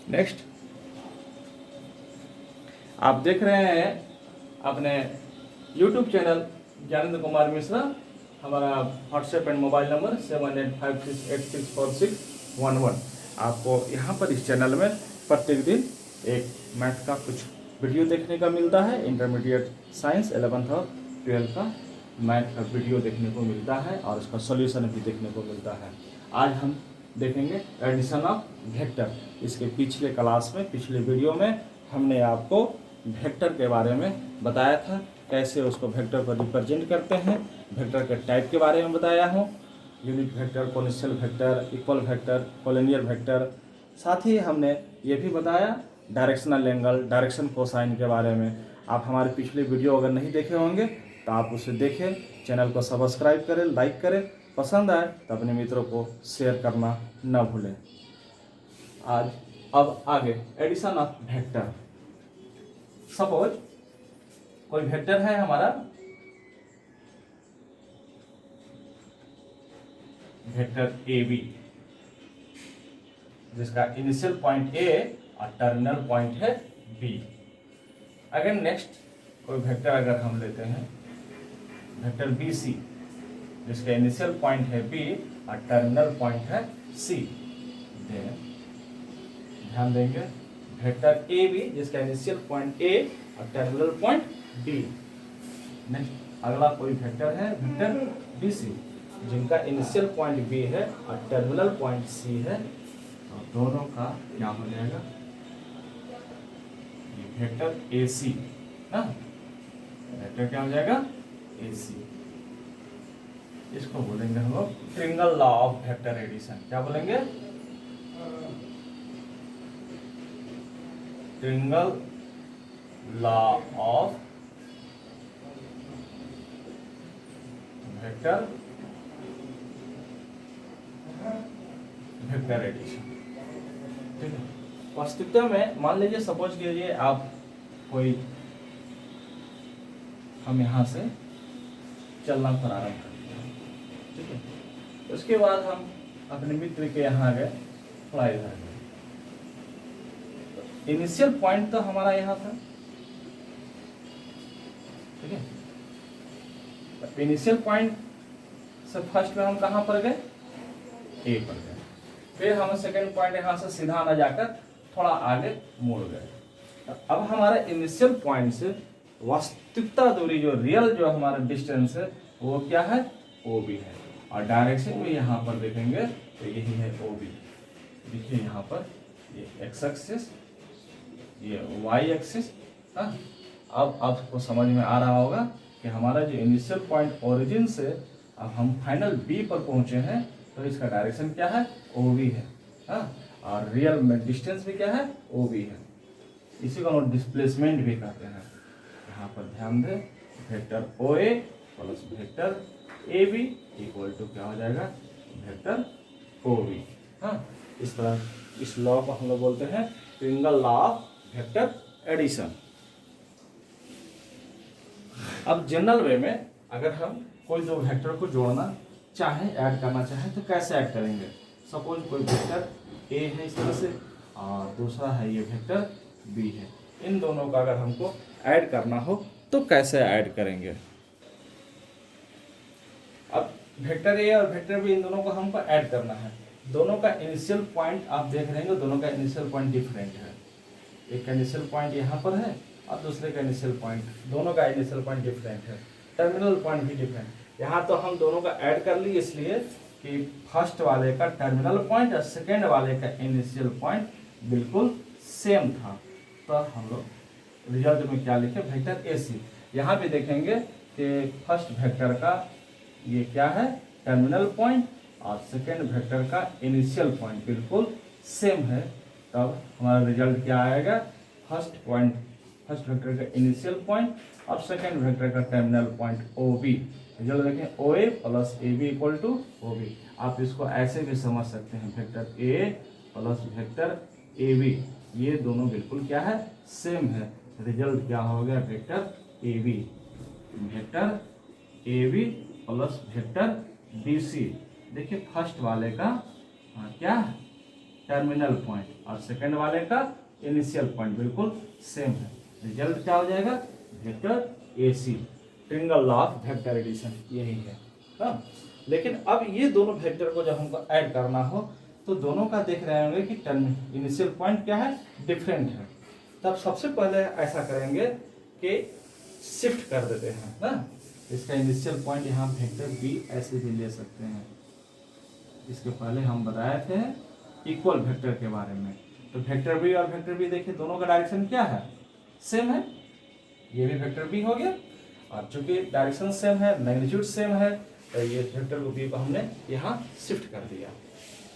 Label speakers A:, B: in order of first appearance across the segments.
A: Next, आप देख रहे हैं अपने YouTube चैनल ज्ञानेंद्र कुमार मिश्रा। हमारा व्हाट्सएप एंड मोबाइल नंबर 7856864611। आपको यहाँ पर इस चैनल में प्रत्येक दिन एक मैथ का कुछ वीडियो देखने का मिलता है। इंटरमीडिएट साइंस 11th और 12th का मैथ का वीडियो देखने को मिलता है और उसका सॉल्यूशन भी देखने को मिलता है। आज हम देखेंगे एडिशन ऑफ वेक्टर। इसके पिछले क्लास में, पिछले वीडियो में हमने आपको वेक्टर के बारे में बताया था, कैसे उसको वेक्टर पर रिप्रेजेंट करते हैं। वेक्टर के टाइप के बारे में बताया हूँ, unit vector, potential vector, equal vector, collinear vector. साथ ही हमने ये भी बताया डायरेक्शनल एंगल, डायरेक्शन कोसाइन के बारे में। आप हमारे पिछले वीडियो अगर नहीं देखे होंगे तो आप उसे देखें, चैनल को सब्सक्राइब करें, लाइक करें, पसंद आए तो अपने मित्रों को शेयर करना न भूलें। आज अब आगे एडिशन ऑफ वेक्टर। सपोज कोई वेक्टर है हमारा, वेक्टर ए बी, जिसका इनिशियल पॉइंट ए और टर्मिनल पॉइंट है बी। अगर नेक्स्ट कोई वेक्टर अगर हम लेते हैं वेक्टर बी सी, जिसका इनिशियल पॉइंट है बी और टर्मिनल पॉइंट है सी। ध्यान देंगे, वेक्टर ए बी जिसका इनिशियल पॉइंट ए और टर्मिनल पॉइंट बी। नेक्स्ट अगला कोई वेक्टर है वेक्टर बी सी, जिनका इनिशियल पॉइंट बी है और टर्मिनल पॉइंट सी है। तो दोनों का क्या हो जाएगा, ये वेक्टर ए सी ना, वेक्टर क्या हो जाएगा ए सी। इसको बोलेंगे हम लोग triangle law of vector addition. क्या बोलेंगे, triangle law of vector addition. ठीक है, वास्तविकता में मान लीजिए, सपोज कीजिए आप कोई, हम यहाँ से चलना प्रारंभ करते हैं। ठीक है, उसके बाद हम अपने मित्र के यहाँ गए, थोड़ा इधर गए। इनिशियल पॉइंट तो हमारा यहाँ था। ठीक है, इनिशियल पॉइंट से फर्स्ट में हम कहाँ पर गए, ए पर गए। फिर हम सेकंड पॉइंट यहाँ से सीधा न जाकर थोड़ा आगे मुड़ गए। अब हमारा इनिशियल पॉइंट से वास्तविकता दूरी, जो रियल जो हमारा डिस्टेंस है, वो क्या है, ओ बी है। और डायरेक्शन में यहाँ पर देखेंगे तो यही है ओ बी। देखिए यहाँ पर ये एक्स एक्सिस, ये वाई एक्सिस। हाँ, अब आपको समझ में आ रहा होगा कि हमारा जो इनिशियल पॉइंट ओरिजिन से अब हम फाइनल बी पर पहुंचे हैं, तो इसका डायरेक्शन क्या है, ओ बी है। हाँ, और रियल में डिस्टेंस भी क्या है, ओ बी है। इसी को हम डिस्प्लेसमेंट भी कहते हैं। यहाँ पर ध्यान दें, vector O A plus vector A B equal to क्या हो जाएगा, वेक्टर ओ बी। हाँ, इस तरह इस लॉ को हम लोग बोलते हैं triangle law of vector addition. अब जनरल वे में अगर हम कोई दो वेक्टर को जोड़ना चाहे, ऐड करना चाहे, तो कैसे ऐड करेंगे। सपोज कोई वेक्टर ए है इस तरह से, और दूसरा है ये वेक्टर बी है। इन दोनों का अगर हमको ऐड करना हो तो कैसे ऐड करेंगे। अब वेक्टर ए और वेक्टर बी, इन दोनों को हमको ऐड करना है। दोनों का इनिशियल पॉइंट आप देख रहे हैं, दोनों का इनिशियल पॉइंट डिफरेंट है। एक का इनिशियल पॉइंट यहाँ पर है और दूसरे का इनिशियल पॉइंट, दोनों का इनिशियल पॉइंट डिफरेंट है, टर्मिनल पॉइंट भी डिफरेंट। यहाँ तो हम दोनों का ऐड कर ली इसलिए कि फर्स्ट वाले का टर्मिनल पॉइंट और सेकेंड वाले का इनिशियल पॉइंट बिल्कुल सेम था। तो हम लोग रिजल्ट में क्या लिखे, वेक्टर ए सी। यहाँ भी देखेंगे कि फर्स्ट वेक्टर का ये क्या है, टर्मिनल पॉइंट, और सेकेंड वेक्टर का इनिशियल पॉइंट बिल्कुल सेम है। तब हमारा रिजल्ट क्या आएगा, फर्स्ट वेक्टर का इनिशियल पॉइंट और सेकेंड वेक्टर का terminal point O B. Result देखें, O A plus A B equal to O B. आप इसको ऐसे भी समझ सकते हैं, vector A plus vector A B, ये दोनों बिल्कुल क्या है, सेम है। रिजल्ट क्या हो गया, vector A B. Vector A B plus vector B C. देखिए फर्स्ट वाले का क्या टर्मिनल पॉइंट और सेकंड वाले का इनिशियल पॉइंट बिल्कुल सेम है। रिजल्ट क्या हो जाएगा, vector AC, triangle law of vector addition यही है। हाँ, लेकिन अब ये दोनों वेक्टर को जब हमको ऐड करना हो तो दोनों का देख रहे होंगे कि इनिशियल पॉइंट क्या है, डिफरेंट है। तब सबसे पहले ऐसा करेंगे कि शिफ्ट कर देते हैं ना, इसका इनिशियल पॉइंट यहाँ वेक्टर B ऐसे भी ले सकते हैं। इसके पहले हम बताए थे इक्वल वेक्टर के बारे में, तो वेक्टर B और वेक्टर B देखिए दोनों का डायरेक्शन क्या है, सेम है। ये भी वेक्टर B हो गया, और चूंकि डायरेक्शन सेम है, मैग्नीट्यूड सेम है, तो ये वेक्टर B को हमने यहाँ शिफ्ट कर दिया।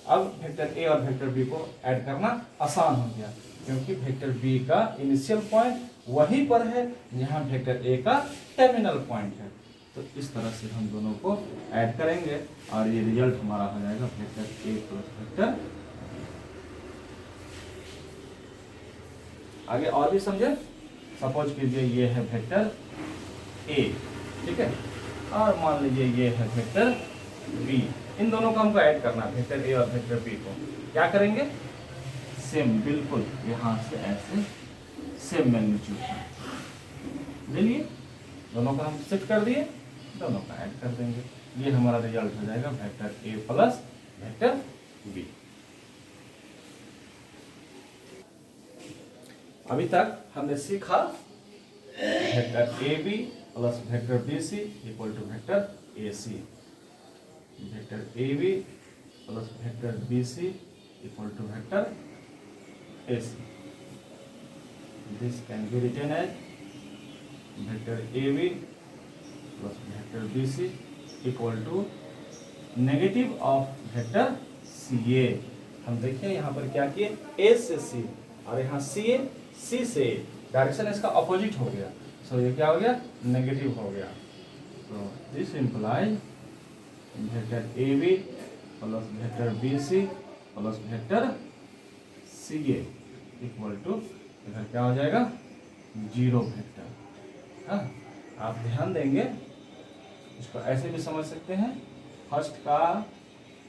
A: अब वेक्टर A और वेक्टर B को ऐड करना आसान हो गया, क्योंकि वेक्टर B का इनिशियल पॉइंट वहीं पर है जहाँ वेक्टर A का टर्मिनल पॉइंट है। तो इस तरह से हम दोनों को ऐड करेंगे और ये रिजल्ट हमारा हो जाएगा वेक्टर A प्लस वेक्टर। आगे और भी समझे, सपोज कीजिए ये है वेक्टर A, ठीक है, और मान लीजिए ये है वेक्टर B। इन दोनों को हमको ऐड करना है, वेक्टर A और वेक्टर B को। क्या करेंगे, सेम बिल्कुल यहाँ से ऐसे सेम मैग्नीट्यूड ले लिए, दोनों का हम शिफ्ट कर दिए, दोनों का ऐड कर देंगे। ये हमारा रिजल्ट हो जाएगा vector A plus vector B। अभी तक हमने सीखा vector AB plus vector BC equal to vector AC, vector AB plus vector BC equal to vector AC। This can be written as vector AB plus vector BC equal to negative of vector CA। हम देखिए यहाँ पर क्या किए, A से C और यहाँ C से A, डायरेक्शन इसका अपोजिट हो गया, सो ये क्या हो गया, नेगेटिव हो गया। तो this implies vector AB plus vector BC plus vector CA equal to इधर क्या हो जाएगा, 0 वेक्टर। हाँ, आप ध्यान देंगे, इसको ऐसे भी समझ सकते हैं, फर्स्ट का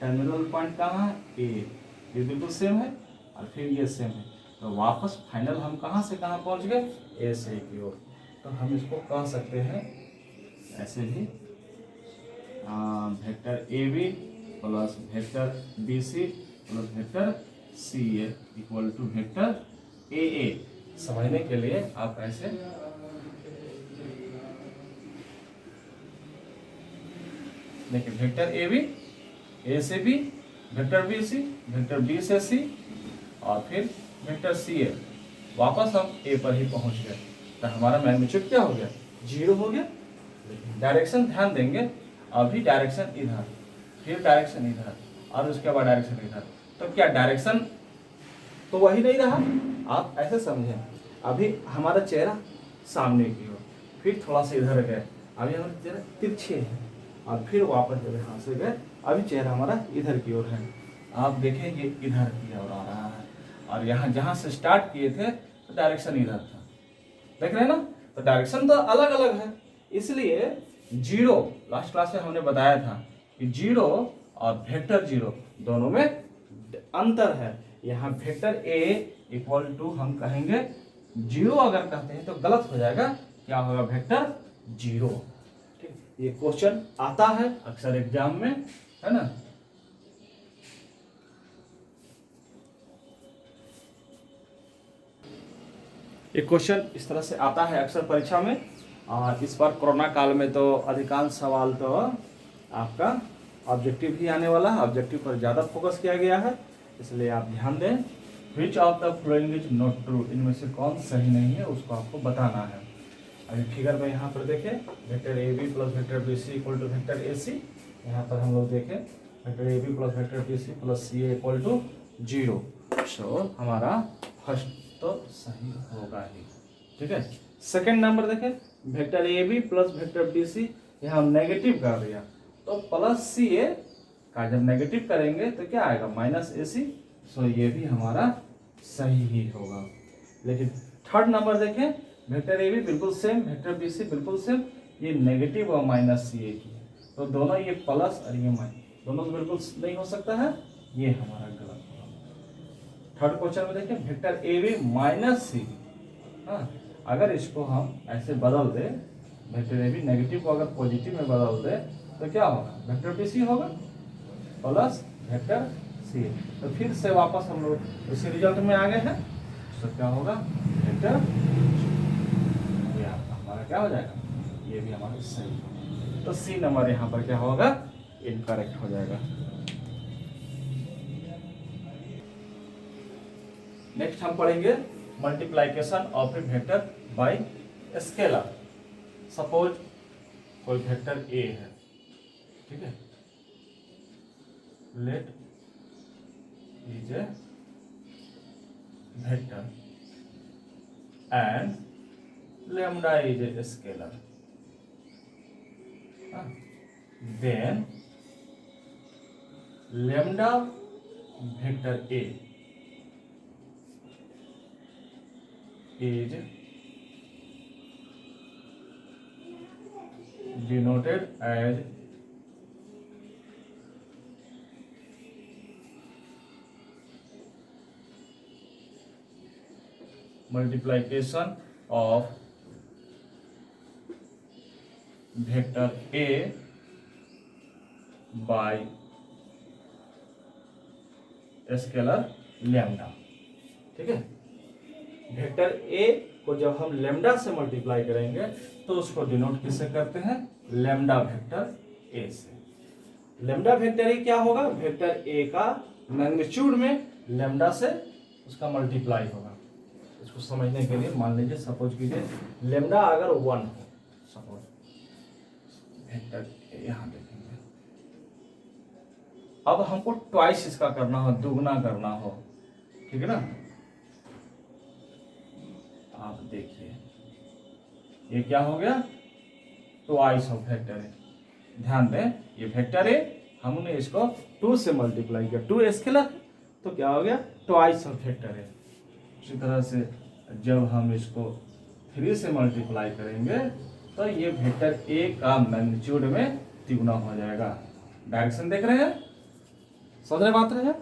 A: टर्मिनल पॉइंट कहाँ है, A, ये बिल्कुल सेम है, और फिर ये सेम है, तो वापस फाइनल हम कहाँ से कहाँ पहुँच गए, A से की ओर। तो हम इसको कह सकते हैं ऐसे भी, vector AB plus vector BC plus vector CA equal to vector AA। समझने के लिए आप ऐसे देखिए, वेक्टर AB, A से B, vector BC, vector B से C, और फिर वेक्टर CA। वापस हम A पर ही पहुंच गए, तो हमारा मैग्नीट्यूड क्या हो गया, 0 हो गया। डायरेक्शन ध्यान देंगे, अभी डायरेक्शन इधर, फिर डायरेक्शन इधर, और उसके बाद डायरेक्शन इधर, तो क्या डायरेक्शन तो वही नहीं रहा। आप ऐसे समझें, अभी हमारा चेहरा सामने की ओर, फिर थोड़ा सा इधर गए, अभी हमारा चेहरा तिरछे है, और फिर वापस जब यहाँ से गए, अभी चेहरा हमारा इधर की ओर है। आप देखें ये इधर की ओर आ रहा है, और यहाँ जहाँ से स्टार्ट किए थे तो डायरेक्शन इधर था, देख रहे हैं ना, तो डायरेक्शन तो अलग अलग है। इसलिए 0, लास्ट क्लास में हमने बताया था कि 0 और वेक्टर 0 दोनों में अंतर है। यहाँ वेक्टर A इक्वल टू हम कहेंगे 0, अगर कहते हैं तो गलत हो जाएगा, क्या होगा, वेक्टर 0। ठीक, ये क्वेश्चन आता है अक्सर एग्जाम में, है ना। ये क्वेश्चन इस तरह से आता है अक्सर परीक्षा में, और इस बार कोरोना काल में तो अधिकांश सवाल तो आपका ऑब्जेक्टिव ही आने वाला है, ऑब्जेक्टिव पर ज़्यादा फोकस किया गया है, इसलिए आप ध्यान दें। Which of the following is not true, इनमें से कौन सही नहीं है उसको आपको बताना है। अभी फिगर में यहाँ पर देखें, vector AB plus vector BC equal to vector AC, यहाँ पर हम लोग देखें vector AB plus vector BC plus CA equal to 0। So हमारा फर्स्ट तो सही होगा ही, ठीक है। सेकेंड नंबर देखें, vector AB plus vector BC, यहाँ हम नेगेटिव कर दिया, तो प्लस CA का जब नेगेटिव करेंगे तो क्या आएगा, माइनस AC। सो ये भी हमारा सही ही होगा। लेकिन थर्ड नंबर देखें, वेक्टर AB बिल्कुल सेम, वेक्टर BC बिल्कुल सेम, ये नेगेटिव और माइनस CA की है, तो दोनों ये प्लस और ये माइनस, दोनों बिल्कुल नहीं हो सकता है, ये हमारा गलत होगा। थर्ड क्वेश्चन में देखिए वेक्टर ए बी माइनस सी। हाँ, अगर इसको हम ऐसे बदल दे, वेक्टर ए बी नेगेटिव को अगर पॉजिटिव में बदल दे तो क्या होगा, वेक्टर बी सी होगा प्लस वेक्टर सी। तो फिर से वापस हम लोग उसी रिजल्ट में आ गए हैं। तो क्या होगा, वेक्टर ये हमारा क्या हो जाएगा, ये भी हमारा सही। तो सी नंबर यहाँ पर क्या होगा, इनकरेक्ट हो जाएगा। नेक्स्ट हम पढ़ेंगे multiplication of a vector by scalar. Suppose कोई वेक्टर ए है, ठीक है, let is a vector and lambda is a scalar, then lambda vector A is denoted as multiplication of vector A by scalar lambda. ठीक है, vector A को जब हम lambda से मल्टीप्लाई करेंगे तो उसको डिनोट किससे करते हैं, लैम्डा वेक्टर ए से। लैम्डा वेक्टर ए क्या होगा, वेक्टर ए का मैग्नीट्यूड में लैम्डा से उसका मल्टीप्लाई होगा। इसको समझने के लिए मान लीजिए सपोज कीजिए लैम्डा अगर 1 हो, सपोज वेक्टर यहाँ देखेंगे, अब हमको ट्वाइस इसका करना हो, दुगना करना हो, ठीक है ना। आप देखिए ये क्या हो गया, ट्वाइस ऑफ वेक्टर ए। ध्यान दें ये वेक्टर ए हमने इसको 2 से मल्टीप्लाई किया, 2 स्केलर तो क्या हो गया, ट्वाइस ऑफ वेक्टर ए। उसी तरह से जब हम इसको 3 से मल्टीप्लाई करेंगे तो ये वेक्टर ए का मैग्नीट्यूड में तिगुना हो जाएगा। डायरेक्शन देख रहे हैं, समझ रहे बात रहे हैं।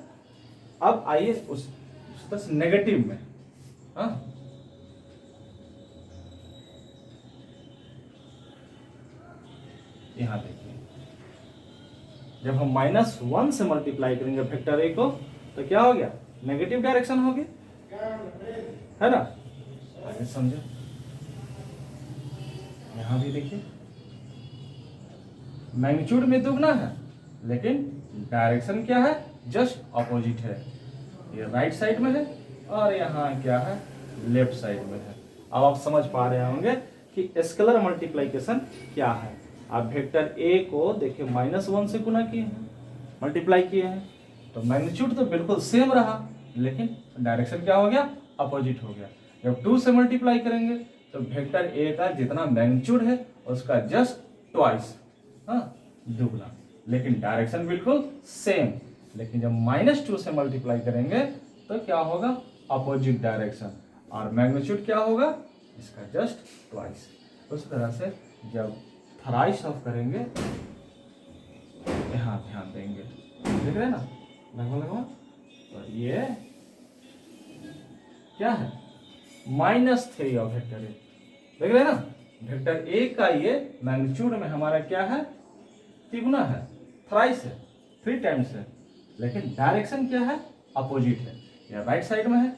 A: अब आइए उस तरह से नेगेटिव में, हाँ यहां देखिए जब हम -1 से मल्टीप्लाई करेंगे वेक्टर ए को तो क्या हो गया, नेगेटिव डायरेक्शन हो गया, है ना। आगे समझे, यहां भी देखिए मैग्नीट्यूड में दुगना है लेकिन डायरेक्शन क्या है, जस्ट अपोजिट है। ये राइट साइड में है और यहाँ क्या है, लेफ्ट साइड में है। अब आप समझ पा रहे होंगे कि स्केलर मल्टीप्लिकेशन क्या है। आप वेक्टर ए को देखिए -1 से गुना किए हैं, मल्टीप्लाई किए हैं, तो मैग्नीट्यूड तो बिल्कुल सेम रहा लेकिन डायरेक्शन क्या हो गया, अपोजिट हो गया। जब 2 से मल्टीप्लाई करेंगे तो वेक्टर ए का जितना मैग्नीट्यूड है उसका जस्ट ट्वाइस, हाँ दुगना, लेकिन डायरेक्शन बिल्कुल सेम। लेकिन जब -2 से मल्टीप्लाई करेंगे तो क्या होगा, अपोजिट डायरेक्शन, और मैग्नीट्यूड क्या होगा, इसका जस्ट ट्वाइस। उस तरह से जब थराइस ऑफ करेंगे, यहाँ ध्यान देंगे, देख रहे हैं ना, लगभग तो ये क्या है, -3 ऑफ वेक्टर ए, देख रहे हैं ना। वेक्टर ए का ये मैग्नीट्यूड में हमारा क्या है, तिगुना है, थ्राइस है, 3 टाइम्स है, लेकिन डायरेक्शन क्या है, अपोजिट है। या राइट साइड में है,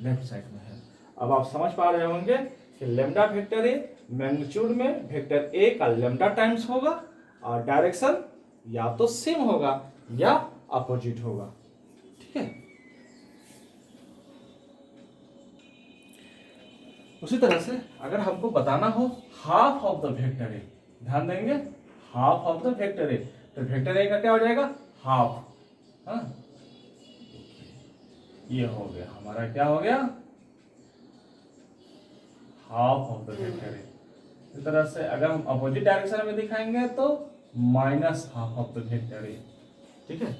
A: लेफ्ट साइड में है। अब आप समझ पा रहे होंगे कि लैम्डा वेक्टर ए मैग्नीट्यूड में वेक्टर ए का लैम्डा टाइम्स होगा और डायरेक्शन या तो सेम होगा या अपोजिट होगा, ठीक है। उसी तरह से अगर हमको बताना हो हाफ ऑफ द वेक्टर ए, ध्यान देंगे हाफ ऑफ द वेक्टर ए, तो वेक्टर ए का क्या हो जाएगा, हाफ, हाँ ये हो गया हमारा, क्या हो गया, हाफ ऑफ द वेक्टर ए। इस तरह से अगर हम अपोजिट डायरेक्शन में दिखाएंगे तो -12 ऑफ द वेक्टर ए, ठीक है।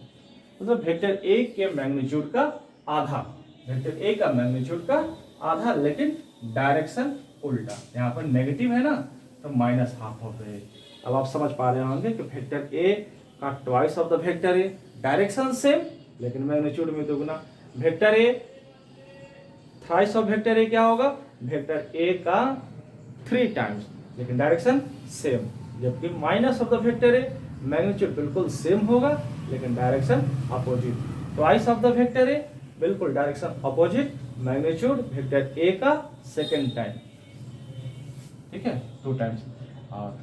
A: तो वेक्टर ए के मैग्नीट्यूड का आधा, वेक्टर ए का मैग्नीट्यूड का आधा, लेकिन डायरेक्शन उल्टा, यहाँ पर नेगेटिव है ना, तो -12 ऑफ ए। अब आप समझ पा रहे होंगे कि वेक्टर ए का twice of the vector A, direction same लेकिन मैग्नीट्यूड में दुगना। Vector A twice of vector A क्या होगा, वेक्टर ए का 3 टाइम्स, लेकिन डायरेक्शन सेम। जबकि minus of the vector A magnitude बिल्कुल सेम होगा लेकिन direction opposite. Twice of the vector A बिल्कुल direction opposite, magnitude vector A का सेकेंड टाइम, ठीक है, 2 टाइम्स। और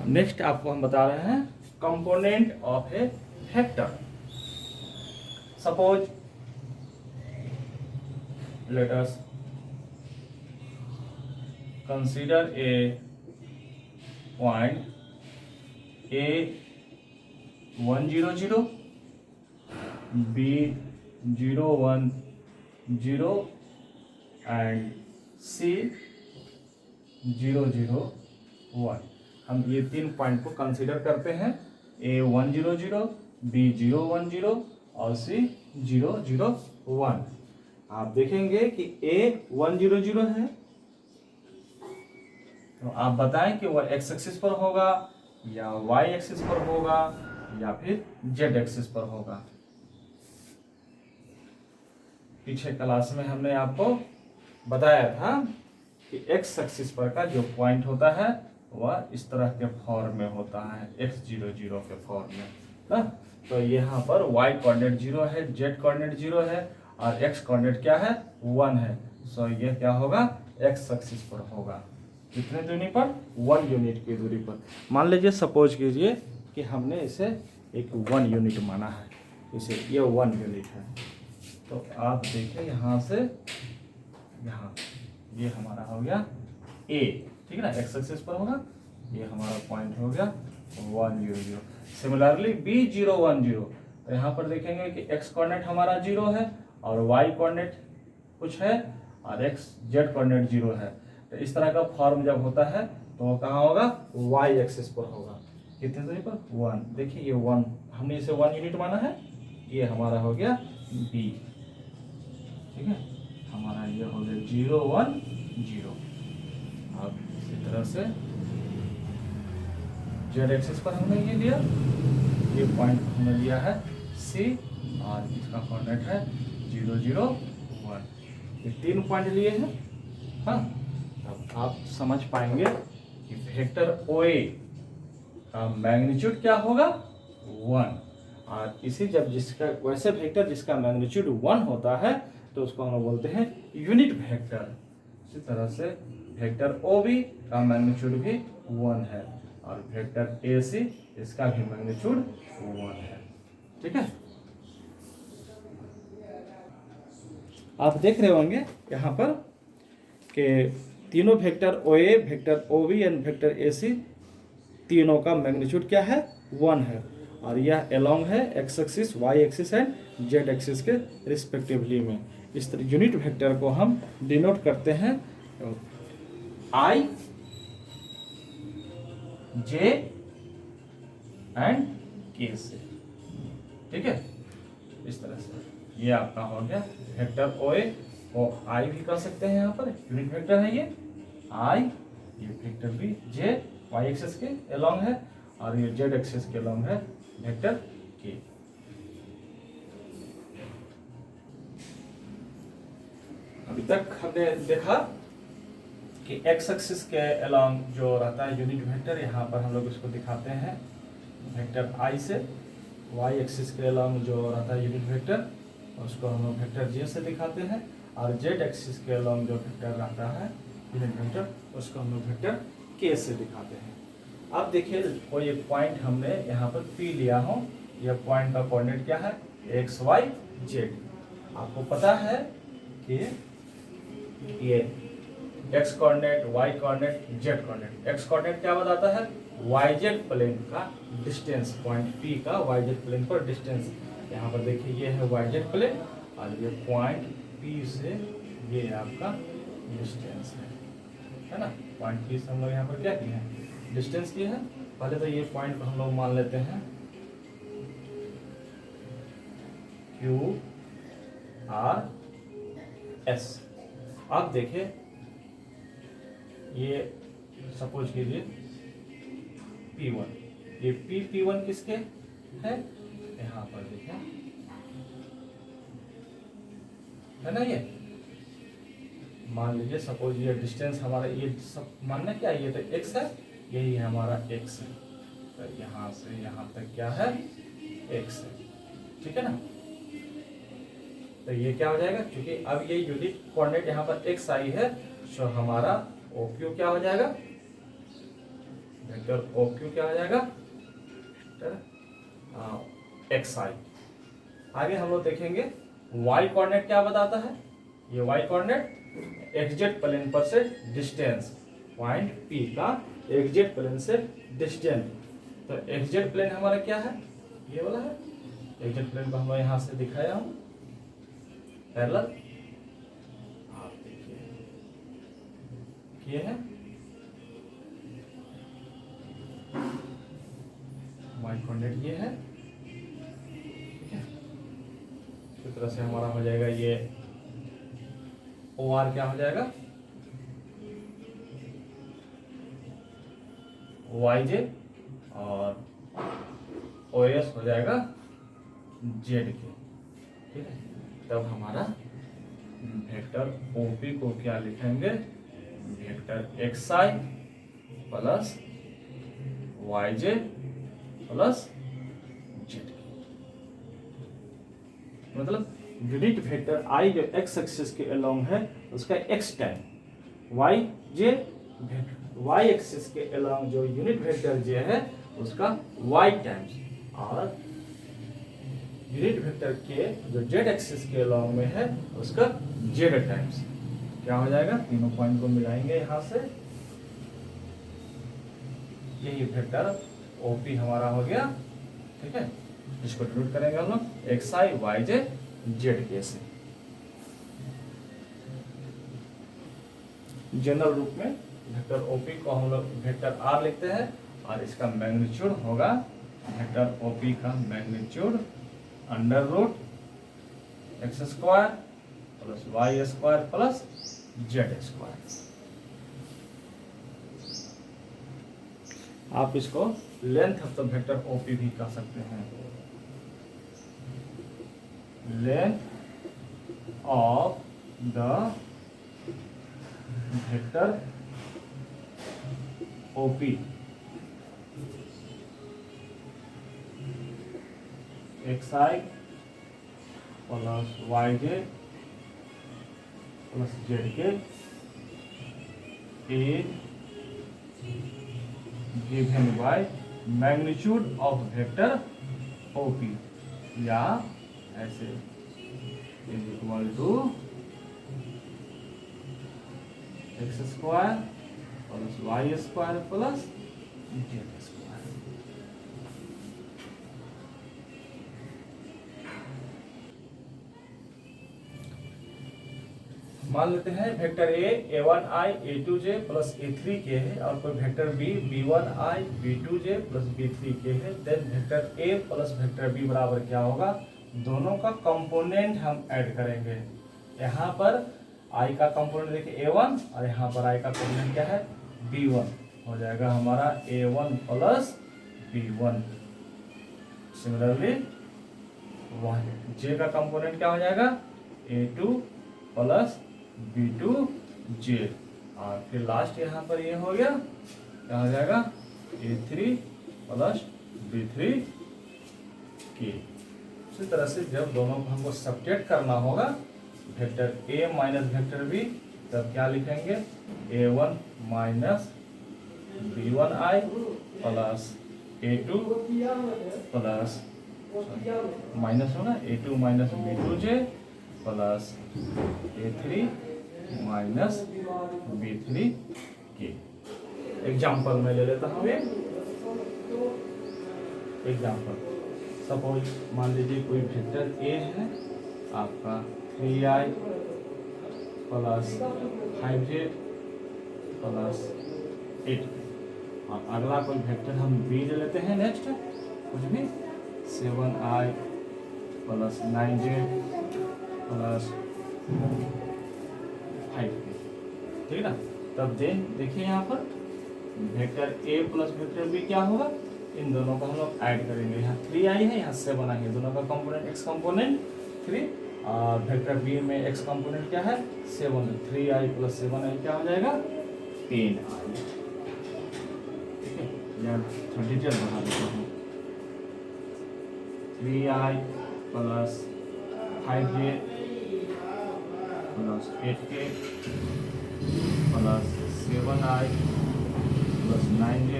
A: नेक्स्ट आपको हम बता रहे हैं component of a vector. Suppose let us consider a point A100, B010 and C001। हम ये 3 पॉइंट को कंसीडर करते हैं, A100, B010 और C001। आप देखेंगे कि A100 है, तो आप बताएं कि वह x एक्सिस पर होगा या y एक्सिस पर होगा या फिर z एक्सिस पर होगा। पीछे क्लास में हमने आपको बताया था कि x एक्सिस पर का जो पॉइंट होता है वह इस तरह के फॉर्म में होता है, x00 के फॉर्म में ना। तो यहाँ पर y कोऑर्डिनेट 0 है, z कोऑर्डिनेट 0 है और x कोऑर्डिनेट क्या है, 1 है। सो ये क्या होगा, x एक्सिस पर होगा। कितने दूरी पर, 1 यूनिट की दूरी पर। मान लीजिए सपोज कीजिए कि हमने इसे एक 1 यूनिट माना है, इसे ये 1 यूनिट है। तो आप देखिए यहाँ से यहाँ ये हमारा हो गया a, ठीक है ना, x एक्सिस पर होगा, ये हमारा पॉइंट हो गया 100। सिमिलरली B010, तो यहाँ पर देखेंगे कि x कोऑर्डिनेट हमारा 0 है और y कोऑर्डिनेट कुछ है और z कोऑर्डिनेट 0 है। तो इस तरह का फॉर्म जब होता है तो वो कहाँ होगा, y एक्सिस पर होगा। कितने दूरी पर, 1। देखिए ये 1, हमने इसे 1 यूनिट माना है, ये हमारा हो गया b, ठीक है, हमारा ये हो गया 0 1 0। अब इसी तरह से z एक्सिस पर हमने ये लिया, ये पॉइंट हमने लिया है c और इसका कोऑर्डिनेट है 0 0 1। ये 3 पॉइंट लिए हैं। हाँ, अब आप समझ पाएंगे कि वेक्टर OA का मैग्नीट्यूड क्या होगा, 1। और इसी जब जिसका वैसे वेक्टर जिसका मैग्नीट्यूड 1 होता है तो उसको हम बोलते हैं यूनिट वेक्टर। इसी तरह से वेक्टर OB का मैग्नीट्यूड भी 1 है और वेक्टर AC इसका भी मैग्नीट्यूड 1 है, ठीक है। आप देख रहे होंगे यहाँ पर कि तीनों vector OA, vector OB and vector AC तीनों का मैग्नीट्यूड क्या है, 1 है। और यह एलोंग है x axis, y axis and z axis के रिस्पेक्टिवली में। इस तरह यूनिट वेक्टर को हम डिनोट करते हैं I, J एंड K से, ठीक है। इस तरह से ये आपका हो गया वेक्टर OA को I भी कर सकते हैं, यहाँ पर यूनिट वेक्टर है ये I, ये वेक्टर भी J y एक्सिस के एलोंग है और ये z एक्सिस के एलोंग है वेक्टर K। अभी तक हमने देखा कि x एक्सिस के एलोंग जो रहता है यूनिट वेक्टर, यहाँ पर हम लोग इसको दिखाते हैं वेक्टर I से। y एक्सिस के एलोंग जो रहता है यूनिट वेक्टर उसको हम लोग वेक्टर J से दिखाते हैं और z एक्सिस के एलोंग जो वेक्टर रहता है यूनिट वेक्टर उसको हम लोग वेक्टर K से दिखाते हैं। अब देखिए कोई एक पॉइंट हमने यहाँ पर P लिया हो, यह पॉइंट का कोऑर्डिनेट क्या है, x y z। आपको पता है कि ये x coordinate, y coordinate, z coordinate. x coordinate क्या बताता है, yz प्लेन का डिस्टेंस, पॉइंट P का yz प्लेन पर डिस्टेंस। यहाँ पर देखिए ये है yz प्लेन और ये पॉइंट P से ये आपका डिस्टेंस है ना। पॉइंट P से हम लोग यहाँ पर क्या किए हैं, डिस्टेंस की है। पहले तो ये पॉइंट को हम लोग मान लेते हैं QRS। आप देखिए ये सपोज कीजिए P1, ये P1 किसके है, यहाँ यहाँ पर देखें है ना, ये मान लीजिए सपोज ये डिस्टेंस हमारा ये सब मानना क्या है, ये तो x है, यही हमारा x है, तो यहाँ से यहाँ तक क्या है x है, ठीक है ना। तो ये क्या हो जाएगा, क्योंकि अब ये यूनिट कोऑर्डिनेट यहाँ पर x आई है, तो हमारा OQ क्या हो जाएगा, वेक्टर OQ क्या हो जाएगा, एक्स आई। आगे हम लोग देखेंगे y कोऑर्डिनेट क्या बताता है, ये y कोऑर्डिनेट एक्जेक्ट प्लेन पर से डिस्टेंस, पॉइंट P का एक्जेक्ट प्लेन से डिस्टेंस। तो एक्जेक्ट प्लेन हमारा क्या है, ये वाला है, एक्जेक्ट प्लेन को हम यहाँ से दिखाया हूँ पैरेलल, आप देखिए ये है y कोऑर्डिनेट, ये है, ठीक है। इस तरह से हमारा हो जाएगा ये OR क्या हो जाएगा, YJ, और OS हो जाएगा ZK, ठीक है। तब हमारा वेक्टर OP को क्या लिखेंगे, vector XI plus YJ plus ZK, मतलब यूनिट वेक्टर I जो x एक्सिस के अलोंग है उसका x टाइम, y एक्सिस के अलोंग जो यूनिट वेक्टर j है उसका y टाइम्स, और यूनिट वेक्टर के जो z एक्सिस के अलोंग में है उसका z टाइम्स। क्या हो जाएगा, तीनों पॉइंट को मिलाएंगे यहाँ से, यही वेक्टर OP हमारा हो गया, ठीक है। इसको डिनोट करेंगे हम लोग XI YJ ZK से। जनरल रूप में वेक्टर OP को हम लोग वेक्टर R लिखते हैं, और इसका मैग्नीट्यूड होगा, वेक्टर OP का magnitude under root x square plus y square plus z square. आप इसको length of the vector OP भी कह सकते हैं, length of the vector OP XI plus YJ plus ZK is given by magnitude of vector OP, या ऐसे is equal to x square plus y square plus z square. मान लेते हैं vector A1I A2J plus A3K है, और कोई vector B B1I B2J plus B3K है, then vector A plus vector B बराबर क्या होगा, दोनों का कंपोनेंट हम ऐड करेंगे। यहाँ पर I का कंपोनेंट देखिए A1, और यहाँ पर I का कंपोनेंट क्या है B1, हो जाएगा हमारा A1 plus B1। Similarly J का कंपोनेंट क्या हो जाएगा A2 प्लस B2J, और फिर लास्ट यहाँ पर ये हो गया, क्या हो जाएगा A3 प्लस B3K। इसी तरह से जब दोनों को हमको सब्ट्रैक्ट करना होगा vector A minus vector B, तब क्या लिखेंगे A1 minus B1I plus A2 plus minus होगा A2 minus B2J plus A3 minus B3K। Example में ले लेता हूँ, एग्जाम्पल सपोज मान लीजिए कोई वेक्टर A है आपका 3I प्लस 5J प्लस 8, और अगला कोई वेक्टर हम B ले लेते हैं, नेक्स्ट कुछ भी 7I plus 9J plus 5K, ठीक है ना। तब देखिए यहाँ पर vector A plus vector B क्या होगा, इन दोनों को हम लोग ऐड करेंगे। यहाँ 3i है, यहाँ 7i है, दोनों का कंपोनेंट x कंपोनेंट 3 और वेक्टर बी में x कंपोनेंट क्या है 7, 3i प्लस 7i क्या हो जाएगा 10i। ठीक है, यहाँ थोड़ा डिटेल बता देता हूँ। 3i plus 5j plus 8k plus 7i plus 9j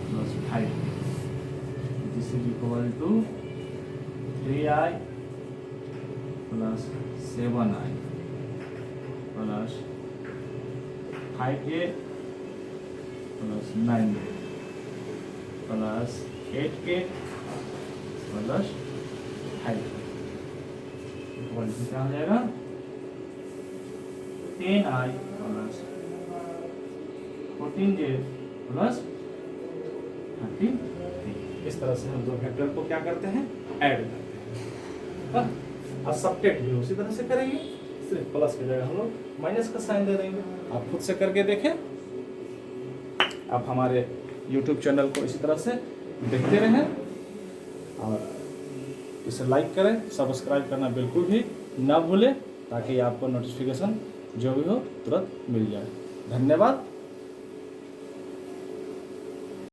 A: plus 5, this is equal to 3i plus 7i plus 5j plus 9j plus 8k plus 5 equal to क्या हो जाएगा 10i प्लस 14j प्लस 33। इस तरह से हम दो वेक्टर को क्या करते हैं ऐड करते हैं। और सब्ट्रैक्ट भी उसी तरह से करेंगे, सिर्फ प्लस की जगह हम लोग माइनस का साइन दे देंगे। आप खुद से करके देखें। आप हमारे YouTube चैनल को इसी तरह से देखते रहें और इसे लाइक करें, सब्सक्राइब करना बिल्कुल भी ना भूलें ताकि आपको नोटिफिकेशन जो भी हो तुरंत मिल जाए। धन्यवाद।